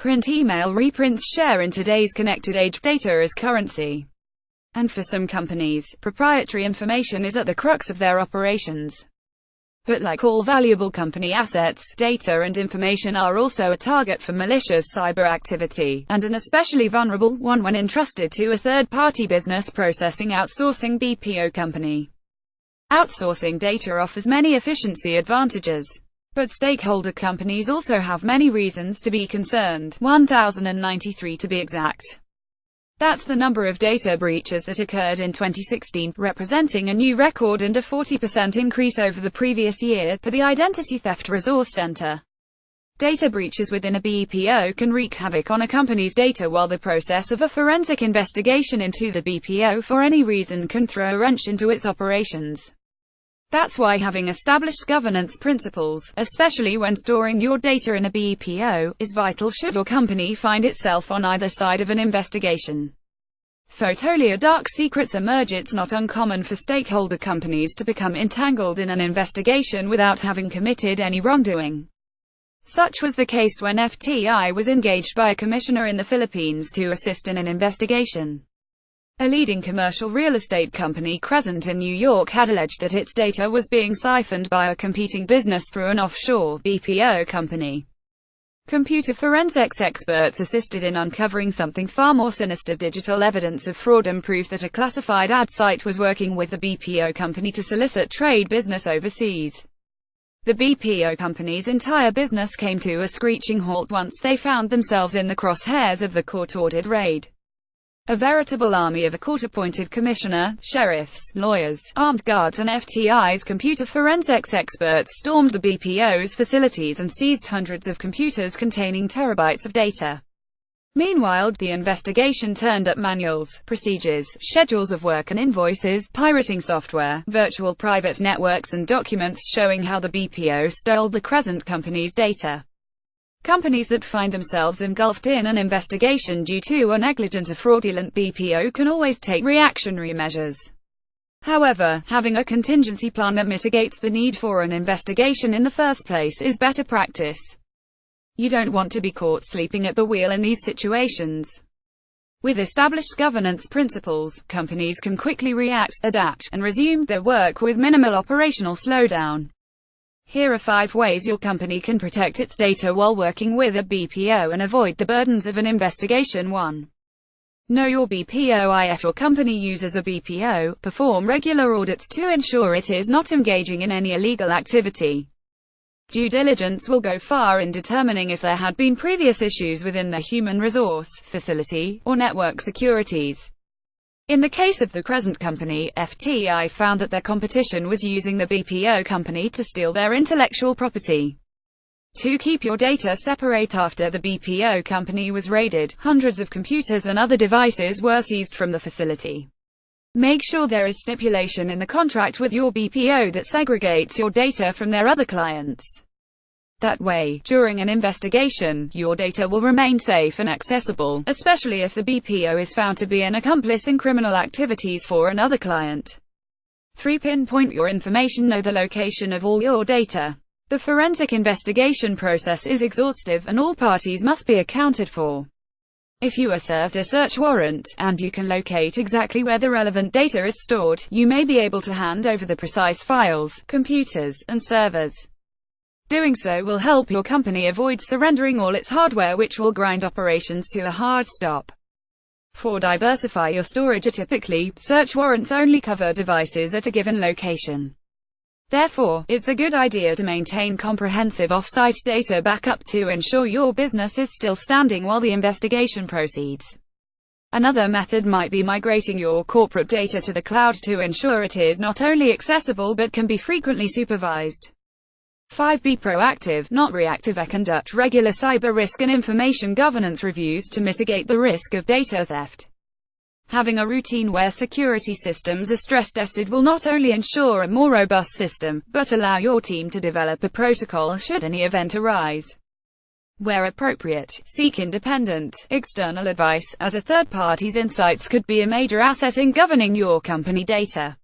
print email reprints share in today's connected age, data as currency. And for some companies, proprietary information is at the crux of their operations. But like all valuable company assets, data and information are also a target for malicious cyber activity, and an especially vulnerable one when entrusted to a third-party business processing outsourcing BPO company. Outsourcing data offers many efficiency advantages. But stakeholder companies also have many reasons to be concerned, 1,093 to be exact. That's the number of data breaches that occurred in 2016, representing a new record and a 40% increase over the previous year, per the Identity Theft Resource Center. Data breaches within a BPO can wreak havoc on a company's data, while the process of a forensic investigation into the BPO for any reason can throw a wrench into its operations. That's why having established governance principles, especially when storing your data in a BPO, is vital should your company find itself on either side of an investigation. Fotolia dark secrets emerge. It's not uncommon for stakeholder companies to become entangled in an investigation without having committed any wrongdoing. Such was the case when FTI was engaged by a commissioner in the Philippines to assist in an investigation. A leading commercial real estate company, Crescent in New York, had alleged that its data was being siphoned by a competing business through an offshore BPO company. Computer forensics experts assisted in uncovering something far more sinister: digital evidence of fraud and proof that a classified ad site was working with the BPO company to solicit trade business overseas. The BPO company's entire business came to a screeching halt once they found themselves in the crosshairs of the court-ordered raid. A veritable army of a court-appointed commissioner, sheriffs, lawyers, armed guards and FTI's computer forensics experts stormed the BPO's facilities and seized hundreds of computers containing terabytes of data. Meanwhile, the investigation turned up manuals, procedures, schedules of work and invoices, pirating software, virtual private networks and documents showing how the BPO stole the Crescent company's data. Companies that find themselves engulfed in an investigation due to a negligent or fraudulent BPO can always take reactionary measures. However, having a contingency plan that mitigates the need for an investigation in the first place is better practice. You don't want to be caught sleeping at the wheel in these situations. With established governance principles, companies can quickly react, adapt, and resume their work with minimal operational slowdown. Here are 5 ways your company can protect its data while working with a BPO and avoid the burdens of an investigation. 1. Know your BPO. If your company uses a BPO, perform regular audits to ensure it is not engaging in any illegal activity. Due diligence will go far in determining if there had been previous issues within the human resource, facility, or network securities. In the case of the Crescent company, FTI found that their competition was using the BPO company to steal their intellectual property. To keep your data separate, after the BPO company was raided, hundreds of computers and other devices were seized from the facility. Make sure there is stipulation in the contract with your BPO that segregates your data from their other clients. That way, during an investigation, your data will remain safe and accessible, especially if the BPO is found to be an accomplice in criminal activities for another client. 3. Pinpoint your information. Know the location of all your data. The forensic investigation process is exhaustive, and all parties must be accounted for. If you are served a search warrant, and you can locate exactly where the relevant data is stored, you may be able to hand over the precise files, computers, and servers. Doing so will help your company avoid surrendering all its hardware, which will grind operations to a hard stop. 4. Diversify your storage. Typically, search warrants only cover devices at a given location. Therefore, it's a good idea to maintain comprehensive off-site data backup to ensure your business is still standing while the investigation proceeds. Another method might be migrating your corporate data to the cloud to ensure it is not only accessible but can be frequently supervised. 5. Be proactive, not reactive. Conduct regular cyber risk and information governance reviews to mitigate the risk of data theft. Having a routine where security systems are stress-tested will not only ensure a more robust system, but allow your team to develop a protocol should any event arise. Where appropriate, seek independent, external advice, as a third party's insights could be a major asset in governing your company data.